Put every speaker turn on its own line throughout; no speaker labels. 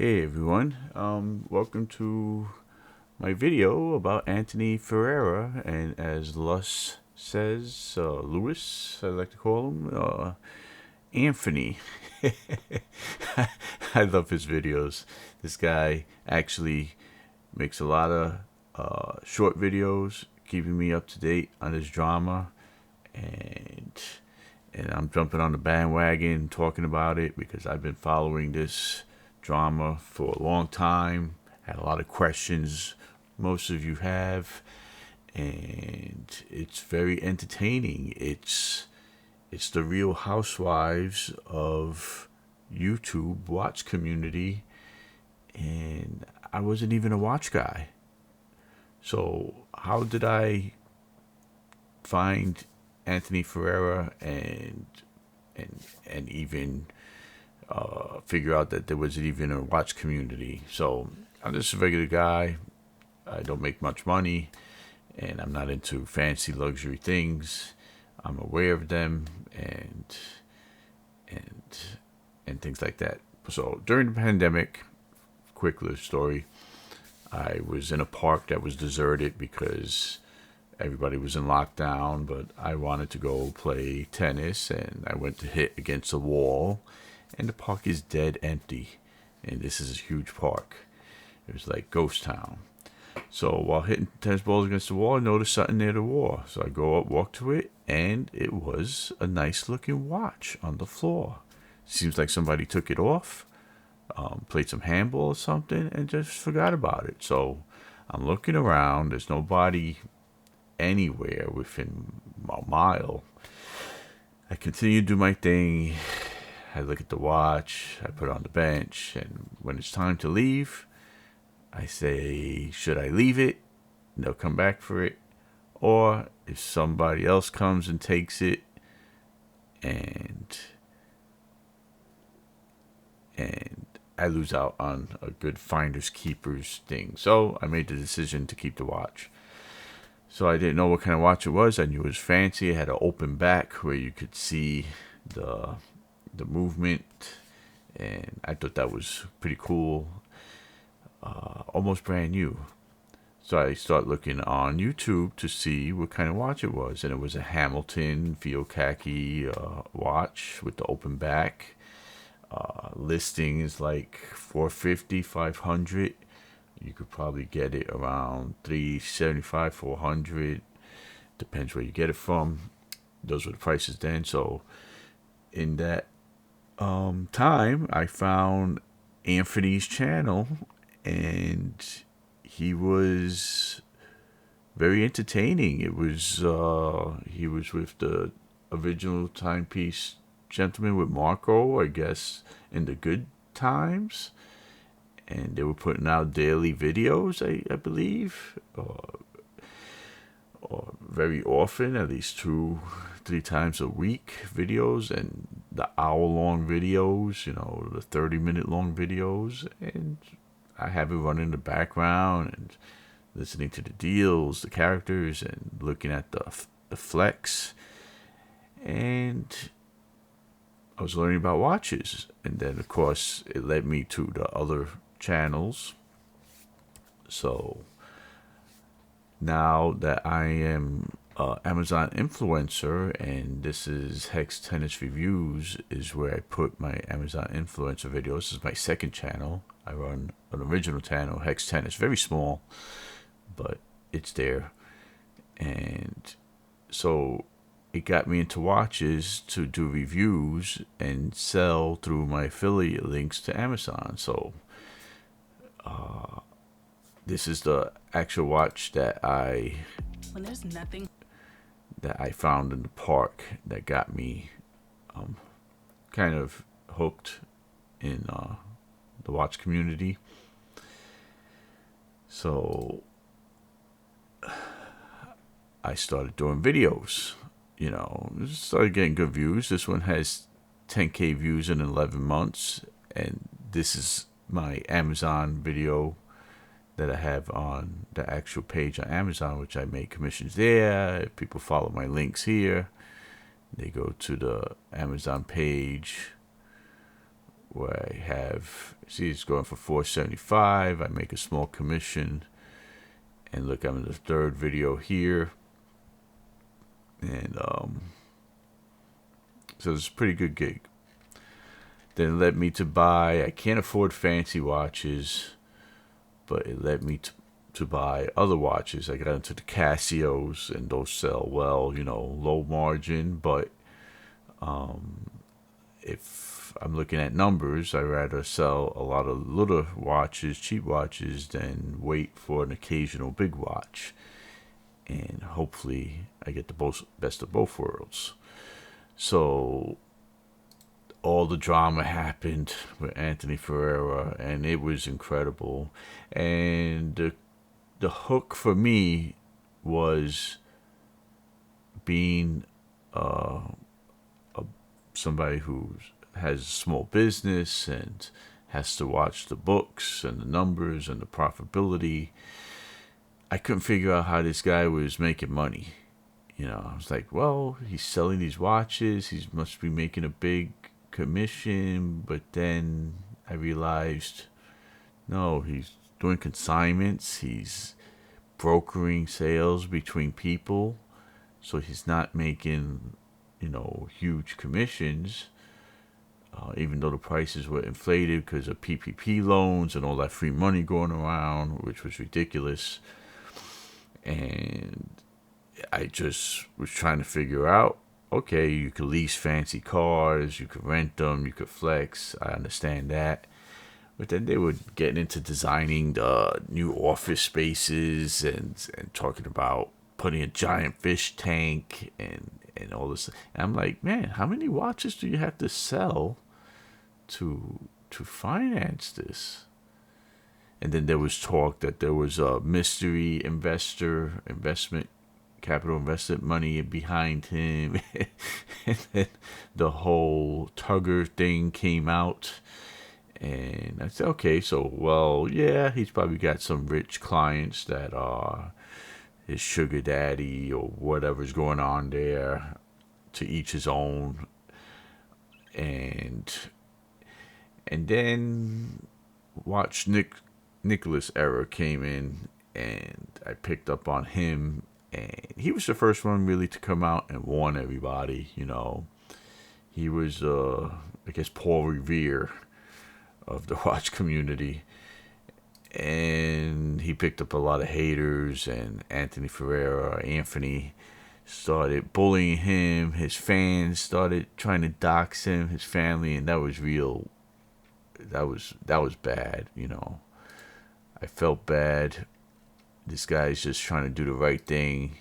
Hey everyone, welcome to my video about Anthony Ferreira, and as Lus says, Lewis, I like to call him, Anthony. I love his videos. This guy actually makes a lot of short videos, keeping me up to date on his drama, and I'm jumping on the bandwagon talking about it because I've been following this drama for a long time. Had a lot of questions, most of you have, and it's very entertaining. It's the Real Housewives of YouTube watch community, and I wasn't even a watch guy. So how did I find Anthony Ferreira and even figure out that there was even a watch community? So I'm just a regular guy. I don't make much money, and I'm not into fancy luxury things. I'm aware of them and and things like that. So during the pandemic, quick little story, I was in a park that was deserted because everybody was in lockdown, but I wanted to go play tennis, and I went to hit against a wall, and the park is dead empty. And this is a huge park. It was like ghost town. So while hitting tennis balls against the wall, I noticed something near the wall. So I go up, walk to it, and it was a nice looking watch on the floor. Seems like somebody took it off, played some handball or something, and just forgot about it. So I'm looking around. There's nobody anywhere within a mile. I continue to do my thing. I look at the watch. I put it on the bench. And when it's time to leave, I say, should I leave it? And they'll come back for it. Or if somebody else comes and takes it, and I lose out on a good finders keepers thing. So I made the decision to keep the watch. So I didn't know what kind of watch it was. I knew it was fancy. It had an open back where you could see the movement, and I thought that was pretty cool. Almost brand new. So I started looking on YouTube to see what kind of watch it was, and it was a Hamilton Feel Khaki watch with the open back. Listing is like $450, $500. You could probably get it around $375, $400. Depends where you get it from. Those were the prices then. So in that time, I found Anthony's channel, and he was very entertaining. It was he was with the original Timepiece gentleman with Marco, I guess, in the good times. And they were putting out daily videos, I believe, or very often, at least 2-3 times a week videos, and the hour-long videos, the 30-minute long videos. And I have it running in the background and listening to the deals, the characters, and looking at the flex. And I was learning about watches. And then, of course, it led me to the other channels. So now that I am Amazon influencer, and this is Hex Tennis Reviews is where I put my Amazon influencer videos. This is my second channel. I run an original channel, Hex Tennis, very small, but it's there. And so it got me into watches to do reviews and sell through my affiliate links to Amazon. So this is the actual watch that I found in the park that got me kind of hooked in the watch community. So I started doing videos. Started getting good views. This one has 10K views in 11 months, and this is my Amazon video that I have on the actual page on Amazon, which I make commissions there. If people follow my links here, they go to the Amazon page where I have, see, it's going for $4.75. I make a small commission, and look, I'm in the third video here, and so it's a pretty good gig. Then it led me to buy, I can't afford fancy watches, but it led me to buy other watches. I got into the Casios, and those sell well, low margin, but if I'm looking at numbers, I'd rather sell a lot of little watches, cheap watches, than wait for an occasional big watch. And hopefully I get the best of both worlds. So all the drama happened with Anthony Ferreira, and it was incredible. And the hook for me was being somebody who has a small business and has to watch the books and the numbers and the profitability. I couldn't figure out how this guy was making money. I was like, well, he's selling these watches. He must be making a big commission. But then I realized, no, he's doing consignments. He's brokering sales between people. So he's not making, huge commissions. Even though the prices were inflated because of PPP loans and all that free money going around, which was ridiculous. And I just was trying to figure out, okay, you could lease fancy cars, you could rent them, you could flex. I understand that. But then they were getting into designing the new office spaces and talking about putting a giant fish tank and all this. And I'm like, man, how many watches do you have to sell to finance this? And then there was talk that there was a mystery capital investment money behind him. And then the whole Tugger thing came out. And I said, okay, so, well, yeah, he's probably got some rich clients that are his sugar daddy or whatever's going on there, to each his own. And then watch Nicholas era came in, and I picked up on him, and he was the first one really to come out and warn everybody. He was I guess Paul Revere of the watch community, and he picked up a lot of haters, and Anthony started bullying him. His fans started trying to dox him, his family, and that was real. That was bad. I felt bad. This guy's just trying to do the right thing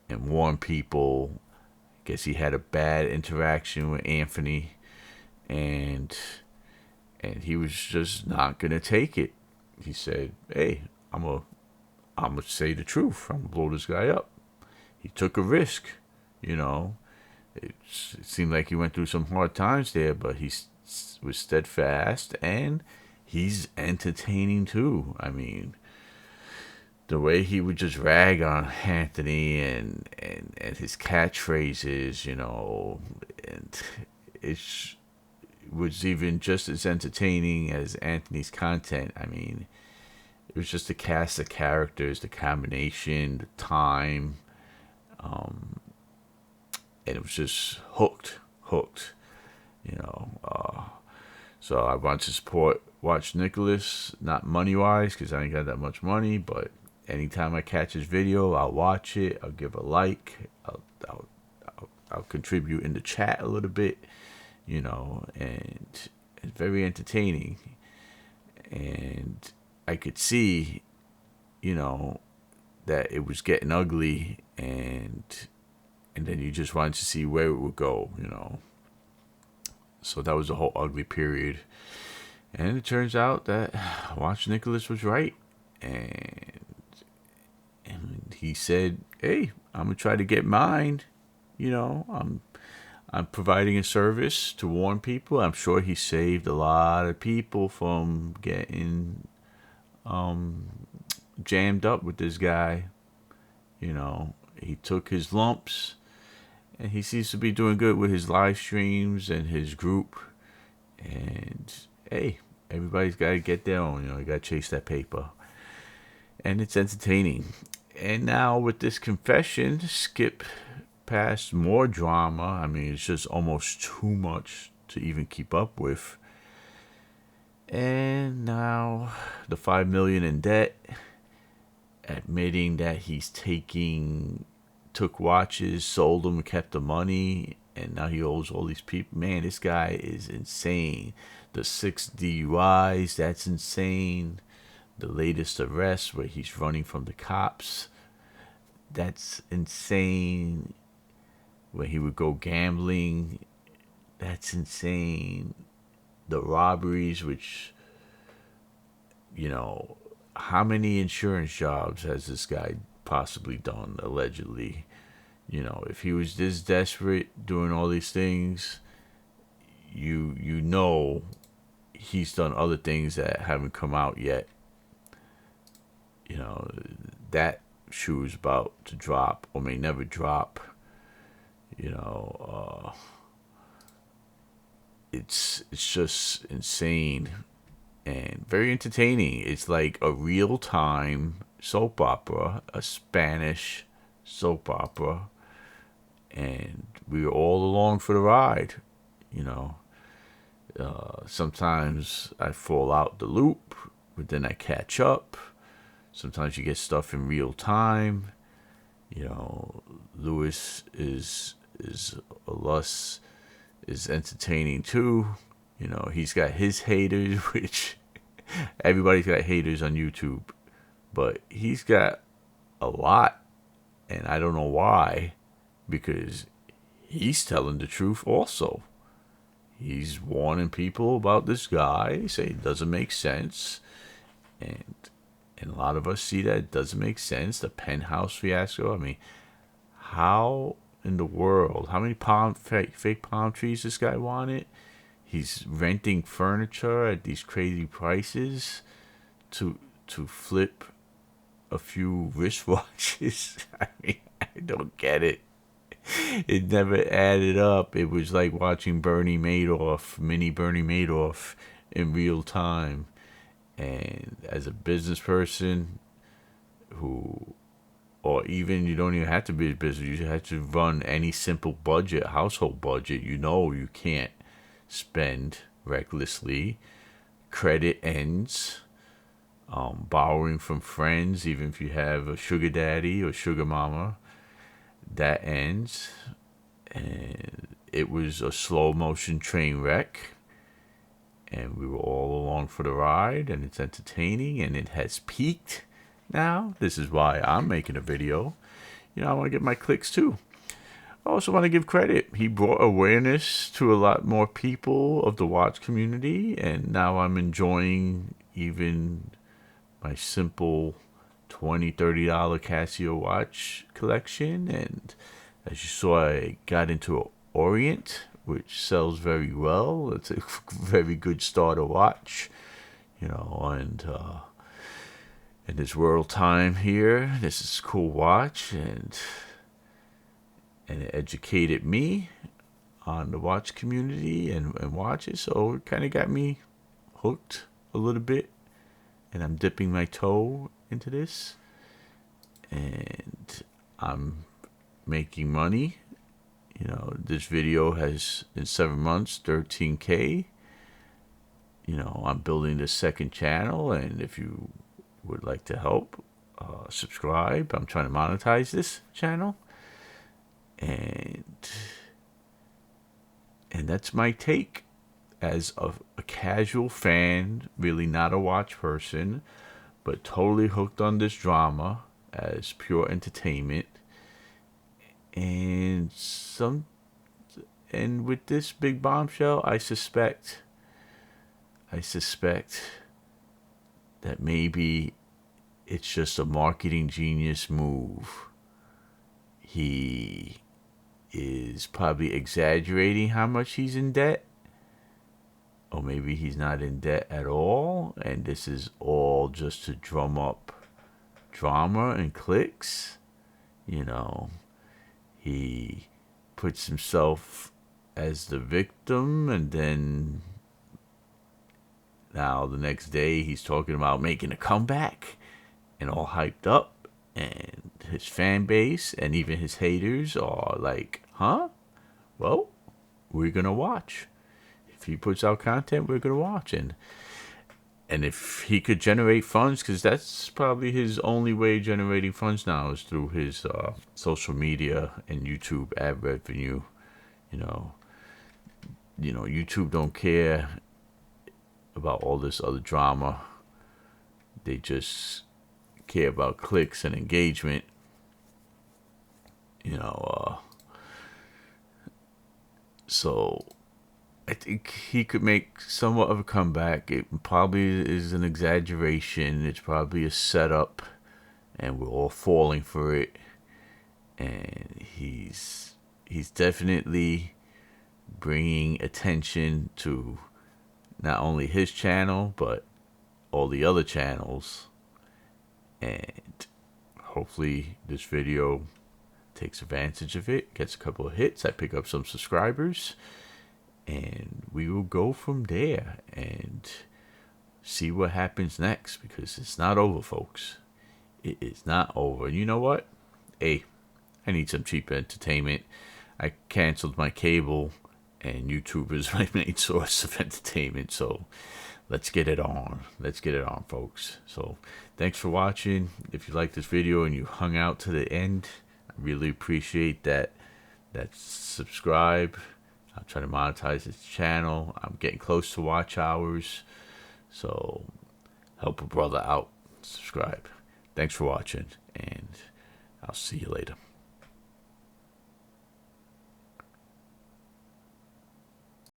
and warn people. I guess he had a bad interaction with Anthony, and he was just not gonna take it. He said, "Hey, I'm gonna say the truth. I'm gonna blow this guy up." He took a risk. It seemed like he went through some hard times there, but he was steadfast, and he's entertaining too. I mean, the way he would just rag on Anthony and his catchphrases, and it was even just as entertaining as Anthony's content. I mean, it was just the cast of characters, the combination, the time, and it was just hooked. So I want to watch Nicholas, not money-wise, because I ain't got that much money, but anytime I catch his video, I'll watch it, I'll give a like, I'll contribute in the chat a little bit, and it's very entertaining. And I could see, that it was getting ugly, and then you just wanted to see where it would go, So that was a whole ugly period. And it turns out that Watch Nicholas was right. And he said, hey, I'm going to try to get mine. I'm providing a service to warn people. I'm sure he saved a lot of people from getting jammed up with this guy. He took his lumps, and he seems to be doing good with his live streams and his group. And hey, everybody's got to get their own. You got to chase that paper. And it's entertaining. And now with this confession, skip past more drama. I mean, it's just almost too much to even keep up with. And now the 5 million in debt, admitting that he's took watches, sold them, kept the money, and now he owes all these people. Man, this guy is insane. The 6 DUIs, that's insane. The latest arrest where he's running from the cops, that's insane. When he would go gambling, that's insane. The robberies, which, how many insurance jobs has this guy possibly done, allegedly? If he was this desperate doing all these things, you know he's done other things that haven't come out yet. That shoe is about to drop or may never drop. It's just insane and very entertaining. It's like a real-time soap opera, a Spanish soap opera, and we were all along for the ride. Sometimes I fall out the loop, but then I catch up. Sometimes you get stuff in real time. Lewis is entertaining too. He's got his haters, which everybody's got haters on YouTube, but he's got a lot, and I don't know why, because he's telling the truth also. He's warning people about this guy, saying it doesn't make sense, and a lot of us see that it doesn't make sense. The penthouse fiasco. I mean, how in the world? How many fake palm trees this guy wanted? He's renting furniture at these crazy prices to flip a few wristwatches. I mean, I don't get it. It never added up. It was like watching mini Bernie Madoff in real time. And as a business person or even you don't even have to be a business, you have to run any simple budget, household budget, you can't spend recklessly. Credit ends. Borrowing from friends, even if you have a sugar daddy or sugar mama, that ends. And it was a slow motion train wreck. And we were all along for the ride, and it's entertaining, and it has peaked now. This is why I'm making a video. I want to get my clicks too. I also want to give credit. He brought awareness to a lot more people of the watch community, and now I'm enjoying even my simple $20, $30 Casio watch collection. And as you saw, I got into Orient, which sells very well. It's a very good starter watch, and in this world time here, this is a cool watch, and it educated me on the watch community and watches, so it kind of got me hooked a little bit, and I'm dipping my toe into this, and I'm making money. This video has, in 7 months, 13K. I'm building the second channel, and if you would like to help, subscribe. I'm trying to monetize this channel. And that's my take as a casual fan, really not a watch person, but totally hooked on this drama as pure entertainment. And with this big bombshell, I suspect that maybe it's just a marketing genius move. He is probably exaggerating how much he's in debt, or maybe he's not in debt at all, and this is all just to drum up drama and clicks. He puts himself as the victim, and then Now the next day he's talking about making a comeback and all hyped up, and his fan base and even his haters are like, huh? Well, we're gonna watch. If he puts out content, we're gonna watch. And if he could generate funds, because that's probably his only way of generating funds now is through his social media and YouTube ad revenue. You know, YouTube don't care about all this other drama. They just care about clicks and engagement. So I think he could make somewhat of a comeback. It probably is an exaggeration. It's probably a setup, and we're all falling for it. And he's definitely bringing attention to not only his channel but all the other channels. And hopefully this video takes advantage of it, gets a couple of hits, I pick up some subscribers, and we will go from there and see what happens next, because it's not over, folks. It is not over. And you know what? Hey, I need some cheap entertainment. I canceled my cable, and YouTube is my main source of entertainment. So let's get it on. Let's get it on, folks. So thanks for watching. If you like this video and you hung out to the end, I really appreciate that. Subscribe. I'll try to monetize this channel. I'm getting close to watch hours. So help a brother out. Subscribe. Thanks for watching, and I'll see you later.